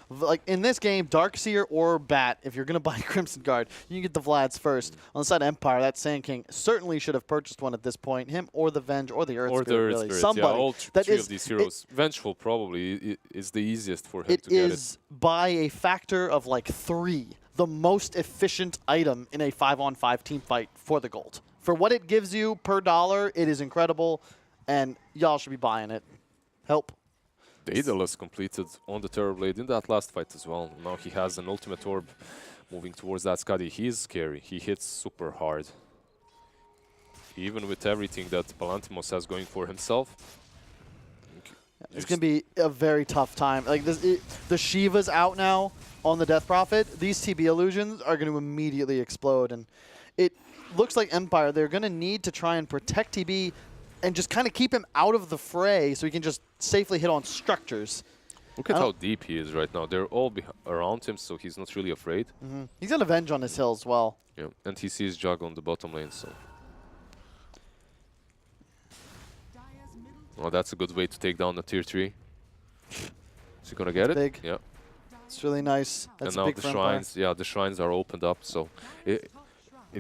A: Like in this game, Darkseer or Bat, if you're going to buy Crimson Guard, you can get the Vlad's first. On the side of Empire, that Sand King certainly should have purchased one at this point. Him or the Venge or the Earth Spirit.
B: Or the Earth
A: really.
B: Spirit,
A: Somebody.
B: yeah, all three of these heroes. Vengeful probably is the easiest for him to get it.
A: It is by a factor of like 3, the most efficient item in a 5-on-5 team fight for the gold. For what it gives you per dollar, it is incredible, and y'all should be buying it. Help.
B: Daedalus completed on the Terrorblade in that last fight as well. Now he has an ultimate orb moving towards that Skadi. He is scary. He hits super hard. Even with everything that Palantimos has going for himself.
A: It's going to be a very tough time. Like the Shiva's out now on the Death Prophet. These TB illusions are going to immediately explode, and it looks like Empire, they're going to need to try and protect TB and just kind of keep him out of the fray so he can just safely hit on structures.
B: Look at how deep he is right now. They're all around him, so he's not really afraid.
A: He's got Avenge on his hill as well.
B: Yeah, and he sees Jug on the bottom lane, so... Well, that's a good way to take down the tier 3. Is he going to get it?
A: Big.
B: Yeah.
A: It's really nice. That's
B: and now
A: big
B: the
A: for
B: shrines, yeah, the shrines are opened up, so it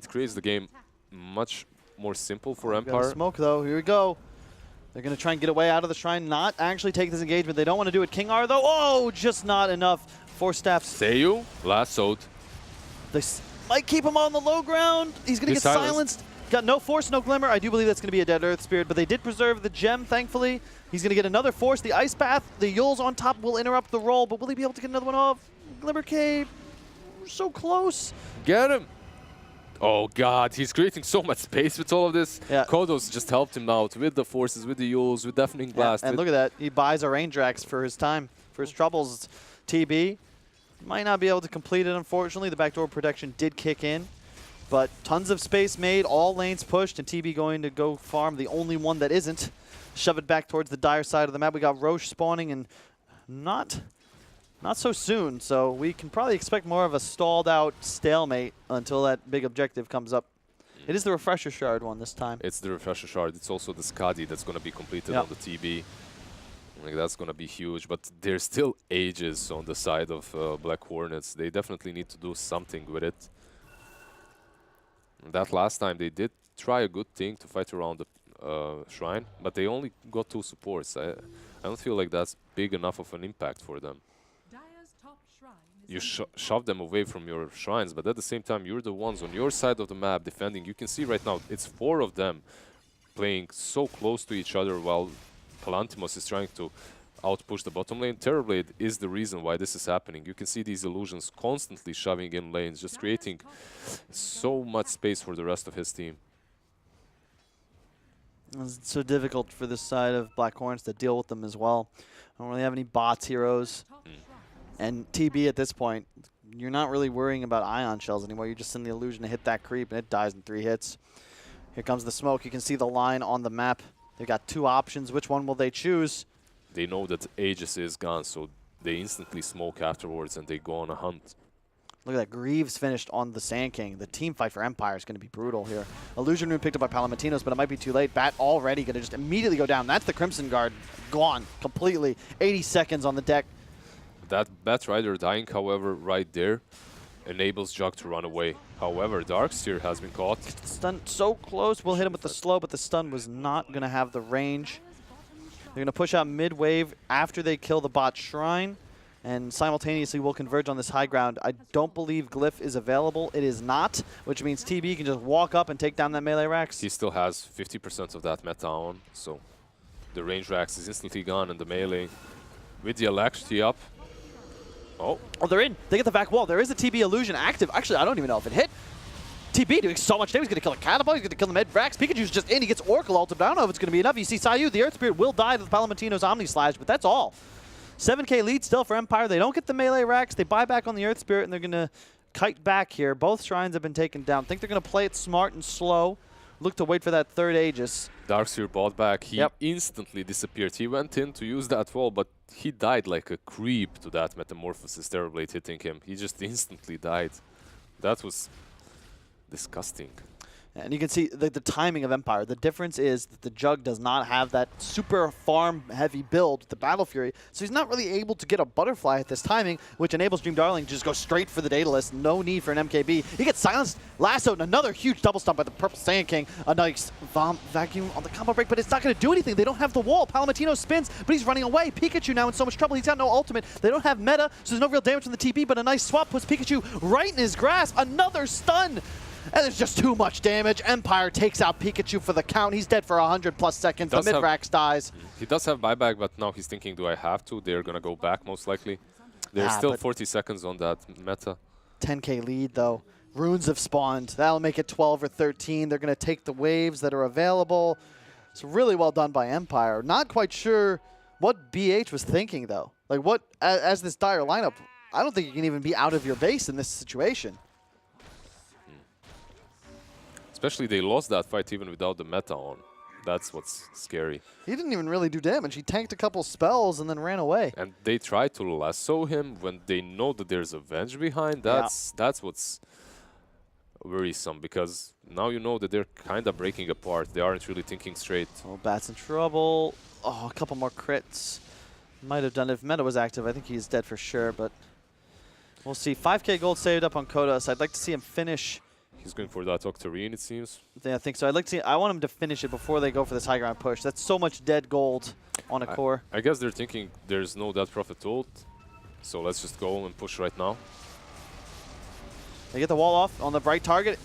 B: creates the game much more simple for Empire.
A: Smoke though, here we go. They're going to try and get away out of the shrine, not actually take this engagement. They don't want to do it. King R though, oh, just not enough. 4 steps.
B: Seiyu, lassoed.
A: They might keep him on the low ground. He's going to get silenced. Got no force, no glimmer. I do believe that's going to be a dead Earth Spirit, but they did preserve the gem, thankfully. He's going to get another force. The Ice Path, the Yules on top will interrupt the roll, but will he be able to get another one off? Glimmer Cave, so close.
B: Get him. Oh, God, he's creating so much space with all of this.
A: Yeah.
B: Kodos just helped him out with the forces, with the Yules, with Deafening Blast.
A: Yeah, and look at that. He buys a Raindrax for his time, for his troubles. TB might not be able to complete it, unfortunately. The backdoor protection did kick in. But tons of space made, all lanes pushed, and TB going to go farm, the only one that isn't. Shove it back towards the dire side of the map. We got Roche spawning, and not so soon. So we can probably expect more of a stalled out stalemate until that big objective comes up. It is the Refresher Shard one this time.
B: It's the Refresher Shard. It's also the Skadi that's going to be completed on the TB. Like, that's going to be huge, but there's still ages on the side of Black Hornets. They definitely need to do something with it. And that last time they did try a good thing to fight around the shrine, but they only got 2 supports. I don't feel like that's big enough of an impact for them. You shove them away from your shrines, but at the same time, you're the ones on your side of the map defending. You can see right now, it's 4 of them playing so close to each other while Palantimos is trying to outpush the bottom lane. Terrorblade is the reason why this is happening. You can see these illusions constantly shoving in lanes, just creating so much space for the rest of his team.
A: It's so difficult for this side of Black Hornets to deal with them as well. I don't really have any bots heroes. And TB at this point, you're not really worrying about ion shells anymore. You just send the illusion to hit that creep and it dies in 3 hits. Here comes the smoke. You can see the line on the map. They've got 2 options. Which one will they choose?
B: They know that Aegis is gone, so they instantly smoke afterwards and they go on a hunt.
A: Look at that. Greaves finished on the Sand King. The team fight for Empire is going to be brutal here. Illusion Rune picked up by Palamatinos, but it might be too late. Bat already going to just immediately go down. That's the Crimson Guard gone completely. 80 seconds on the deck.
B: That Bat Rider dying, however, right there, enables Jug to run away. However, Darkseer has been caught.
A: Stun so close. We'll hit him with the slow, but the stun was not going to have the range. They're going to push out mid-wave after they kill the bot Shrine, and simultaneously will converge on this high ground. I don't believe Glyph is available. It is not, which means TB can just walk up and take down that melee Rax.
B: He still has 50% of that meta on, so the range Rax is instantly gone, and the melee with the electricity up. Oh,
A: they're in. They get the back wall. There is a TB illusion active. Actually, I don't even know if it hit. TB doing so much damage. He's going to kill a Catapult. He's going to kill the mid-Rax. Pikachu's just in. He gets Oracle ulted, but I don't know if it's going to be enough. You see Sayu, the Earth Spirit, will die to the Palamatinos Omni Slash, but that's all. 7k lead still for Empire. They don't get the melee Rax. They buy back on the Earth Spirit, and they're going to kite back here. Both shrines have been taken down. I think they're going to play it smart and slow. Look to wait for that 3rd Aegis.
B: Darkseer bought back. He instantly disappeared. He went in to use that wall, but he died like a creep to that Metamorphosis Terrorblade hitting him. He just instantly died. That was disgusting.
A: And you can see the timing of Empire. The difference is that the Jug does not have that super farm-heavy build, the Battle Fury, so he's not really able to get a Butterfly at this timing, which enables Dream Darling to just go straight for the Daedalus. No need for an MKB. He gets silenced, lassoed, and another huge double stomp by the Purple Sand King. A nice vacuum on the combo break, but it's not going to do anything. They don't have the wall. Palamatino spins, but he's running away. Pikachu now in so much trouble. He's got no ultimate. They don't have meta, so there's no real damage from the TP, but a nice swap puts Pikachu right in his grasp. Another stun. And there's just too much damage. Empire takes out Pikachu for the count. He's dead for 100+ seconds. The mid-Rax dies.
B: He does have buyback, but now he's thinking, do I have to? They're going to go back, most likely. There's still 40 seconds on that meta.
A: 10k lead, though. Runes have spawned. That'll make it 12 or 13. They're going to take the waves that are available. It's really well done by Empire. Not quite sure what BH was thinking, though. Like, what, as this dire lineup, I don't think you can even be out of your base in this situation.
B: Especially they lost that fight even without the meta on. That's what's scary.
A: He didn't even really do damage. He tanked a couple spells and then ran away.
B: And they try to lasso him when they know that there's a Venge behind. That's what's worrisome, because now you know that they're kind of breaking apart. They aren't really thinking straight.
A: Oh, Bat's in trouble. Oh, a couple more crits. Might have done it if meta was active. I think he's dead for sure, but we'll see. 5k gold saved up on Kodos. I'd like to see him finish.
B: He's going for that Octarine, it seems.
A: Yeah, I think so. I'd like to see. I want him to finish it before they go for this high ground push. That's so much dead gold on a core.
B: I guess they're thinking there's no Death Prophet ult, so let's just go and push right now.
A: They get the wall off on the bright target.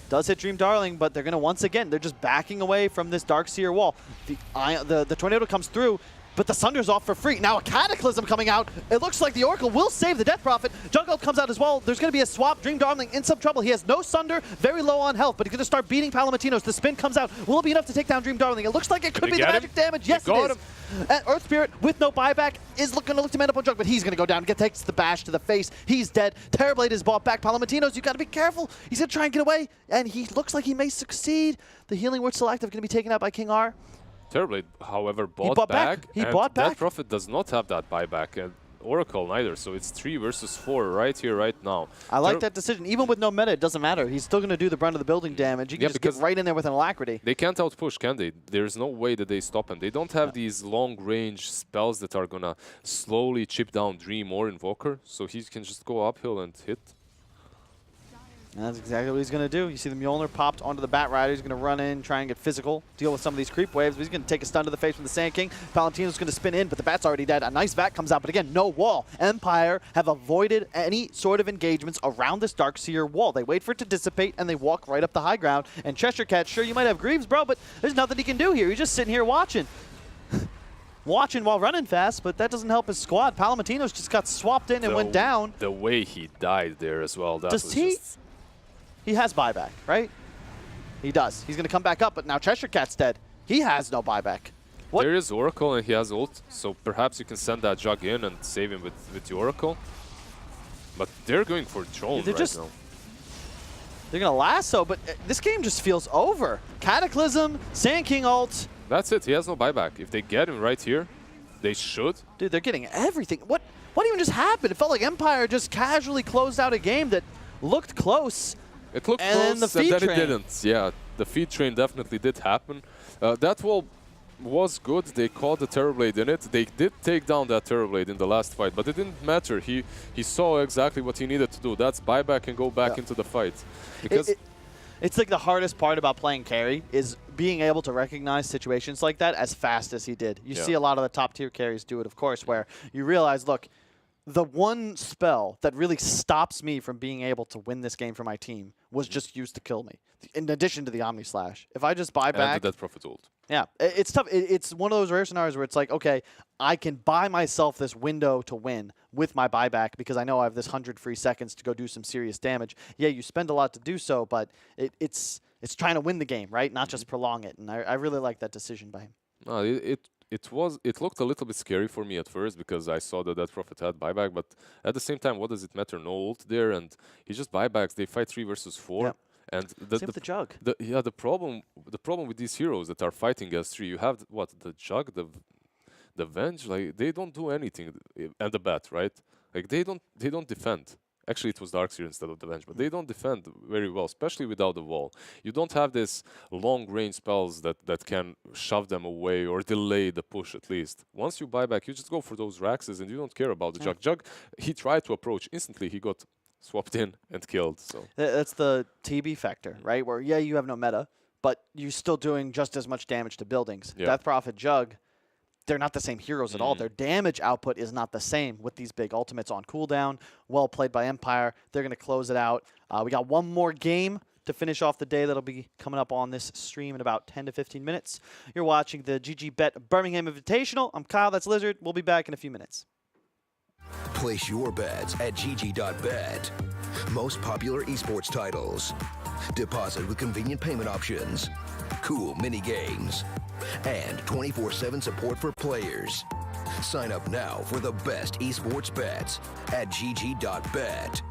A: Does hit Dream Darling, but they're going to once again, they're just backing away from this Darkseer wall. The tornado comes through, but the Sunder's off for free. Now a Cataclysm coming out. It looks like the Oracle will save the Death Prophet. Jungle comes out as well. There's going to be a swap. Dream Darling in some trouble. He has no Sunder, very low on health, but he's going to start beating Palamatinos. The spin comes out. Will it be enough to take down Dream Darling? It looks like it could be the magic damage. Yes, it is. And Earth Spirit with no buyback is going to look to man up on Jug, but he's going to go down. Takes the bash to the face. He's dead. Terrorblade is bought back. Palamatinos, you got to be careful. He's going to try and get away, and he looks like he may succeed. The Healing Word Selective going to be taken out by King R.
B: Terrorblade, however, bought back.
A: He bought back.
B: Death Prophet does not have that buyback, and Oracle neither, so it's 3 versus 4 right here, right now.
A: I like that decision. Even with no meta, it doesn't matter. He's still going to do the brunt of the building damage. He can just get right in there with an alacrity.
B: They can't outpush, can they? There's no way that they stop him. They don't have these long-range spells that are going to slowly chip down Dream or Invoker, so he can just go uphill and hit.
A: And that's exactly what he's going to do. You see the Mjolnir popped onto the Bat Rider. He's going to run in, try and get physical, deal with some of these creep waves. But he's going to take a stun to the face from the Sand King. Palantino's going to spin in, but the Bat's already dead. A nice Vat comes out, but again, no wall. Empire have avoided any sort of engagements around this Darkseer wall. They wait for it to dissipate, and they walk right up the high ground. And Cheshire Cat, sure, you might have Greaves, bro, but there's nothing he can do here. He's just sitting here watching. Watching while running fast, but that doesn't help his squad. Palantino's just got swapped in and went down.
B: The way he died there as well, that was just...
A: He has buyback, right? He does. He's going to come back up, but now Cheshire Cat's dead. He has no buyback. What?
B: There is Oracle, and he has ult, so perhaps you can send that Jug in and save him with the Oracle. But they're going for drone now.
A: They're going to lasso, but this game just feels over. Cataclysm, Sand King ult.
B: That's it. He has no buyback. If they get him right here, they should.
A: Dude, they're getting everything. What even just happened? It felt like Empire just casually closed out a game that looked close.
B: It looked
A: and
B: close, and then it didn't. Yeah, the feed train definitely did happen. That wall was good. They caught the Terrorblade in it. They did take down that Terrorblade in the last fight, but it didn't matter. He saw exactly what he needed to do. That's buyback and go back into the fight. Because
A: it's like the hardest part about playing carry is being able to recognize situations like that as fast as he did. You see a lot of the top tier carries do it, of course, where you realize, look, the one spell that really stops me from being able to win this game for my team was just used to kill me, in addition to the Omni Slash. If I just buy back...
B: And the Death Prophet ult.
A: Yeah, it's tough. It's one of those rare scenarios where it's like, okay, I can buy myself this window to win with my buyback because I know I have this 100 free seconds to go do some serious damage. Yeah, you spend a lot to do so, but it's trying to win the game, right? Not just prolong it. And I really like that decision by him.
B: No, it looked a little bit scary for me at first because I saw that Prophet had buyback, but at the same time, what does it matter? No ult there, and he just buybacks. They fight 3 versus 4.
A: Yep.
B: And
A: same with the Jug.
B: The problem with these heroes that are fighting as 3, you have the Jug, the Venge, like they don't do anything, and the Bat, right? Like they don't defend. Actually, it was Darkseer instead of the Venge, but they don't defend very well, especially without the wall. You don't have this long-range spells that can shove them away or delay the push at least. Once you buy back, you just go for those Raxes and you don't care about the Jug. Jug, he tried to approach. Instantly, he got swapped in and killed. So
A: that's the TB factor, right? Where, yeah, you have no meta, but you're still doing just as much damage to buildings.
B: Yeah.
A: Death Prophet, Jug, they're not the same heroes at all. Their damage output is not the same with these big ultimates on cooldown. Well played by Empire. They're going to close it out. We got one more game to finish off the day that'll be coming up on this stream in about 10 to 15 minutes. You're watching the GG.Bet Birmingham Invitational. I'm Kyle, that's Lizard. We'll be back in a few minutes.
C: Place your bets at GG.Bet. Most popular esports titles. Deposit with convenient payment options. Cool mini games. And 24/7 support for players. Sign up now for the best esports bets at GG.Bet.